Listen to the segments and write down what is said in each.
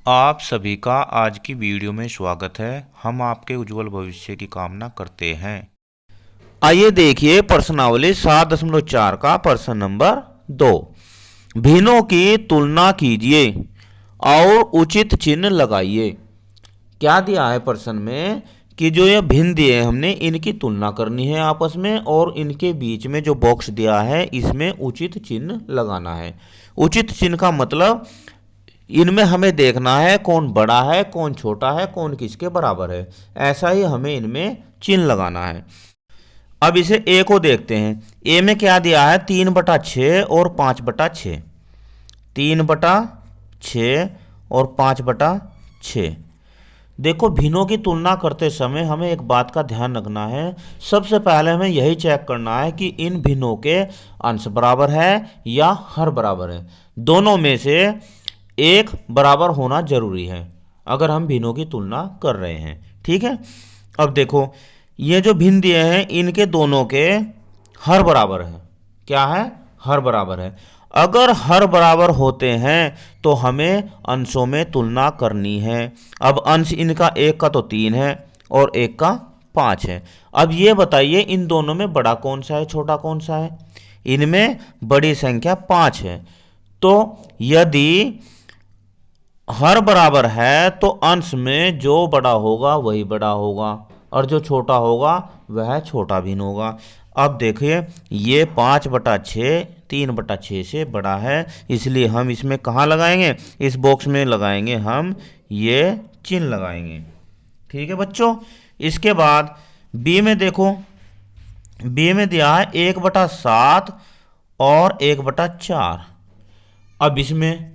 आप सभी का आज की वीडियो में स्वागत है। हम आपके उज्जवल भविष्य की कामना करते हैं। आइए देखिए प्रश्नावली 7.4 का प्रश्न नंबर 2। भिन्नों की तुलना कीजिए और उचित चिन्ह लगाइए। क्या दिया है प्रश्न में कि जो ये भिन्न दिए हैं हमने इनकी तुलना करनी है आपस में, और इनके बीच में जो बॉक्स दिया है इसमें उचित चिन्ह लगाना है। उचित चिन्ह का मतलब इनमें हमें देखना है कौन बड़ा है, कौन छोटा है, कौन किसके बराबर है। ऐसा ही हमें इनमें चिन्ह लगाना है। अब इसे ए को देखते हैं। ए में क्या दिया है, 3/6 और 5/6। 3/6 और 5/6। देखो, भिन्नों की तुलना करते समय हमें एक बात का ध्यान रखना है। सबसे पहले हमें यही चेक करना है कि इन भिन्नों के अंश बराबर है या हर बराबर है। दोनों में से एक बराबर होना जरूरी है अगर हम भिन्नों की तुलना कर रहे हैं। ठीक है। अब देखो, ये जो भिन्न दिए हैं इनके दोनों के हर बराबर है। क्या है? हर बराबर है। अगर हर बराबर होते हैं तो हमें अंशों में तुलना करनी है। अब अंश इनका एक का तो 3 है और एक का 5 है। अब ये बताइए इन दोनों में बड़ा कौन सा है, छोटा कौन सा है? इनमें बड़ी संख्या 5 है। तो यदि हर बराबर है तो अंश में जो बड़ा होगा वही बड़ा होगा और जो छोटा होगा वह छोटा भिन्न होगा। अब देखिए, ये 5/6 3/6 से बड़ा है, इसलिए हम इसमें कहाँ लगाएंगे? इस बॉक्स में लगाएंगे हम, ये चिन्ह लगाएंगे। ठीक है बच्चों। इसके बाद बी में देखो, बी में दिया है 1/7 और 1/4। अब इसमें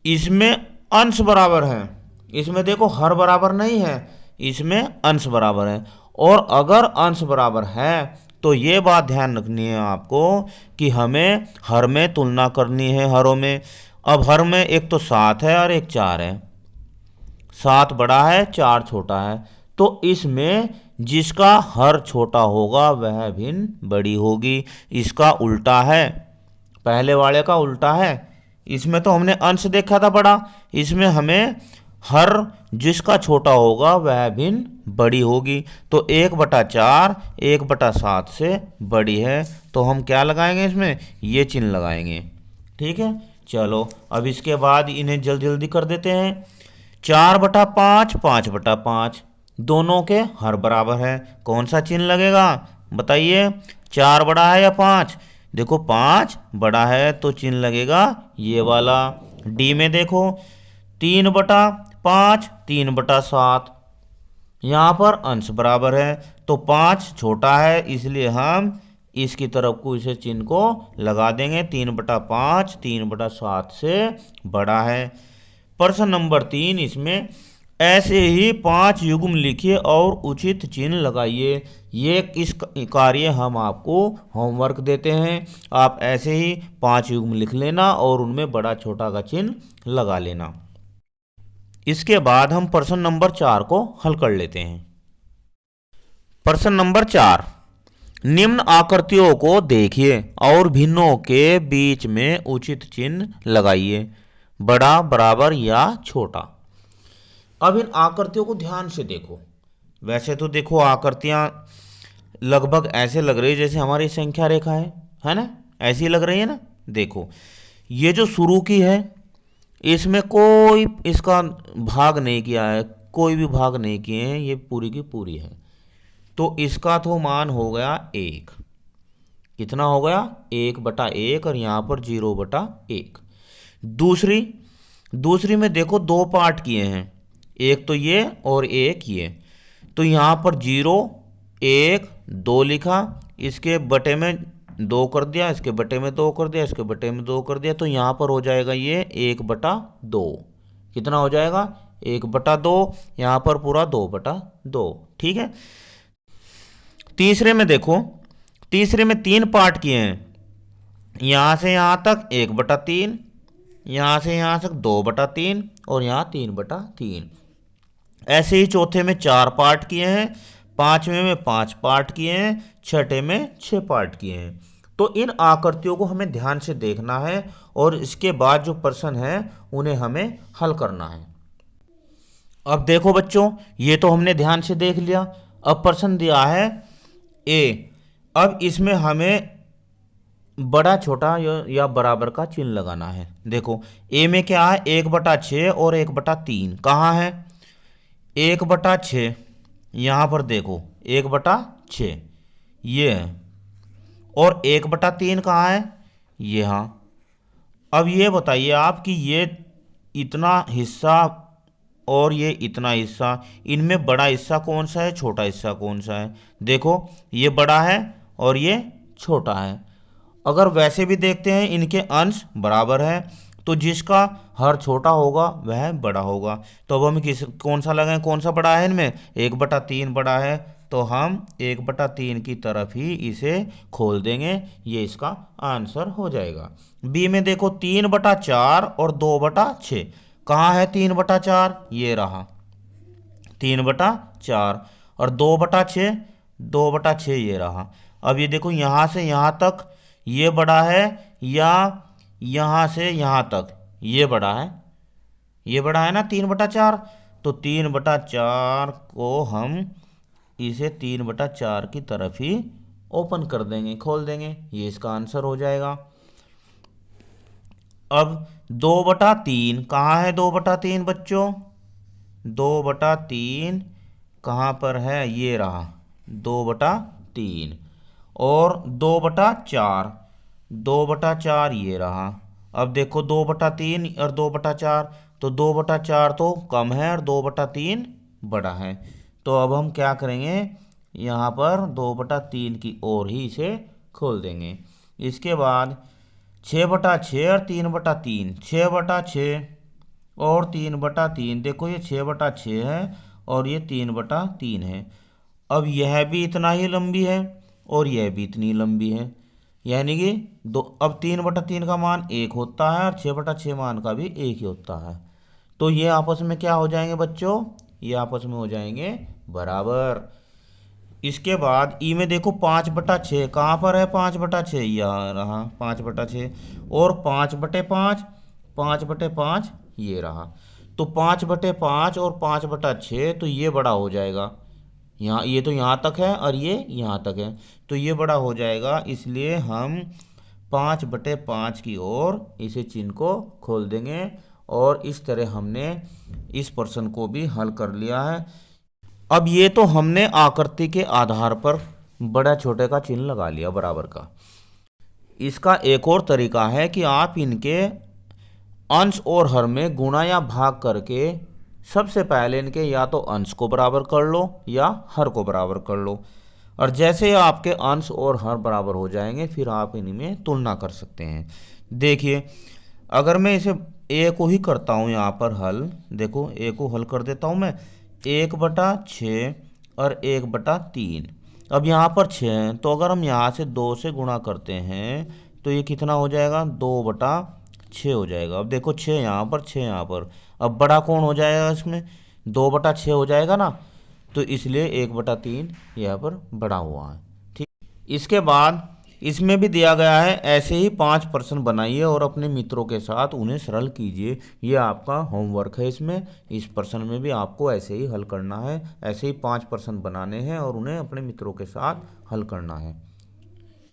इसमें अंश बराबर है। इसमें देखो हर बराबर नहीं है, इसमें अंश बराबर है। और अगर अंश बराबर है तो ये बात ध्यान रखनी है आपको कि हमें हर में तुलना करनी है, हरों में। अब हर में एक तो 7 है और एक 4 है। 7 बड़ा है, 4 छोटा है। तो इसमें जिसका हर छोटा होगा वह भिन्न बड़ी होगी। इसका उल्टा है, पहले वाले का उल्टा है। इसमें तो हमने अंश देखा था बड़ा, इसमें हमें हर जिसका छोटा होगा वह भिन्न बड़ी होगी। तो 1/4 1/7 से बड़ी है, तो हम क्या लगाएंगे? इसमें ये चिन्ह लगाएंगे। ठीक है। चलो, अब इसके बाद इन्हें जल्दी जल्दी कर देते हैं। 4/5 5/5 दोनों के हर बराबर है। कौन सा चिन्ह लगेगा बताइए? 4 बड़ा है या 5? देखो 5 बड़ा है तो चिन्ह लगेगा ये वाला। डी में देखो, 3/5 3/7, यहाँ पर अंश बराबर है तो 5 छोटा है, इसलिए हम इसकी तरफ को इसे चिन्ह को लगा देंगे। 3/5 3/7 से बड़ा है। प्रश्न नंबर 3, इसमें ऐसे ही 5 युग्म लिखिए और उचित चिन्ह लगाइए। ये इस कार्य हम आपको होमवर्क देते हैं। आप ऐसे ही 5 युग्म लिख लेना और उनमें बड़ा छोटा का चिन्ह लगा लेना। इसके बाद हम प्रश्न नंबर 4 को हल कर लेते हैं। प्रश्न नंबर 4, निम्न आकृतियों को देखिए और भिन्नों के बीच में उचित चिन्ह लगाइए, बड़ा, बराबर या छोटा। अब इन आकृतियों को ध्यान से देखो। वैसे तो देखो आकृतियां लगभग ऐसे लग रही है जैसे हमारी संख्या रेखा है ना? ऐसी लग रही है ना? देखो, ये जो शुरू की है इसमें कोई इसका भाग नहीं किया है, कोई भी भाग नहीं किए हैं, ये पूरी की पूरी है। तो इसका तो मान हो गया 1। कितना हो गया? 1/1, और यहाँ पर 0/1। दूसरी दूसरी में देखो दो पार्ट किए हैं, एक तो ये और एक ये। तो यहाँ पर 0 1 2 लिखा, इसके बटे में 2 कर दिया, इसके बटे में 2 कर दिया, इसके बटे में 2 कर दिया। तो यहाँ पर हो जाएगा ये 1/2। कितना हो जाएगा? 1/2। यहाँ पर पूरा 2/2। ठीक है। तीसरे में देखो, तीसरे में 3 पार्ट किए हैं। यहाँ से यहाँ तक 1/3, यहाँ से यहाँ तक 2/3, और यहाँ 3/3। ऐसे ही चौथे में 4 पार्ट किए हैं, पांचवें में 5 पार्ट किए हैं, छठे में 6 पार्ट किए हैं। तो इन आकृतियों को हमें ध्यान से देखना है और इसके बाद जो प्रश्न है उन्हें हमें हल करना है। अब देखो बच्चों, ये तो हमने ध्यान से देख लिया। अब प्रश्न दिया है ए। अब इसमें हमें बड़ा छोटा या बराबर का चिन्ह लगाना है। देखो ए में क्या है, 1/6 और 1/3 कहाँ है, 1/6 यहाँ पर देखो 1/6 ये है, और 1/3 कहाँ है, यहाँ। अब ये बताइए आप कि ये इतना हिस्सा और ये इतना हिस्सा, इनमें बड़ा हिस्सा कौन सा है, छोटा हिस्सा कौन सा है। देखो ये बड़ा है और ये छोटा है। अगर वैसे भी देखते हैं इनके अंश बराबर है, तो जिसका हर छोटा होगा वह बड़ा होगा। तो अब हम कौन सा लगाएं, कौन सा बड़ा है इनमें, 1/3 बड़ा है, तो हम 1/3 की तरफ ही इसे खोल देंगे, ये इसका आंसर हो जाएगा। बी में देखो 3/4 और 2/6 कहाँ है, 3/4 ये रहा 3/4, और 2/6 2/6 ये रहा। अब ये देखो यहाँ से यहाँ तक ये बड़ा है, या यहाँ से यहाँ तक ये बड़ा है, ये बड़ा है ना 3/4। तो 3/4 को हम इसे 3/4 की तरफ ही ओपन कर देंगे, खोल देंगे, ये इसका आंसर हो जाएगा। अब 2/3 कहाँ है, 2/3 बच्चों, 2/3 कहाँ पर है, ये रहा 2/3, और 2/4 2/4 ये रहा। अब देखो 2/3 और 2/4, तो 2/4 तो कम है और 2/3 बड़ा है। तो अब हम क्या करेंगे, यहाँ पर 2/3 की ओर ही इसे खोल देंगे। इसके बाद 6/6 और 3/3, 6/6 और 3/3, देखो ये 6/6 है और ये 3/3 है। अब यह भी इतना ही लंबी है और यह भी इतनी लंबी है, यानी कि दो, अब 3/3 का मान 1 होता है और 6/6 मान का भी 1 ही होता है। तो ये आपस में क्या हो जाएंगे बच्चों, ये आपस में हो जाएंगे बराबर। इसके बाद ई में देखो 5/6 कहाँ पर है, 5/6 यहाँ रहा 5/6, और 5/5 5/5 ये रहा। तो 5/5 और 5/6, तो ये बड़ा हो जाएगा, यहाँ ये तो यहाँ तक है और ये यहाँ तक है, तो ये बड़ा हो जाएगा। इसलिए हम 5/5 की ओर इसे चिन्ह को खोल देंगे, और इस तरह हमने इस प्रश्न को भी हल कर लिया है। अब ये तो हमने आकृति के आधार पर बड़ा छोटे का चिन्ह लगा लिया बराबर का। इसका एक और तरीका है कि आप इनके अंश और हर में गुणा या भाग करके सबसे पहले इनके या तो अंश को बराबर कर लो या हर को बराबर कर लो, और जैसे आपके अंश और हर बराबर हो जाएंगे फिर आप इनमें तुलना कर सकते हैं। देखिए अगर मैं इसे ए को ही करता हूँ यहाँ पर हल, देखो ए को हल कर देता हूँ मैं, 1/6 और 1/3। अब यहाँ पर 6 है, तो अगर हम यहाँ से 2 से गुणा करते हैं तो ये कितना हो जाएगा, 2/6 हो जाएगा। अब देखो 6 यहाँ पर 6 यहाँ पर, अब बड़ा कौन हो जाएगा इसमें, 2/6 हो जाएगा ना, तो इसलिए 1/3 यहाँ पर बड़ा हुआ है। ठीक, इसके बाद इसमें भी दिया गया है, ऐसे ही 5 प्रश्न बनाइए और अपने मित्रों के साथ उन्हें सरल कीजिए। ये आपका होमवर्क है। इसमें इस प्रश्न में भी आपको ऐसे ही हल करना है, ऐसे ही 5 प्रश्न बनाने हैं और उन्हें अपने मित्रों के साथ हल करना है।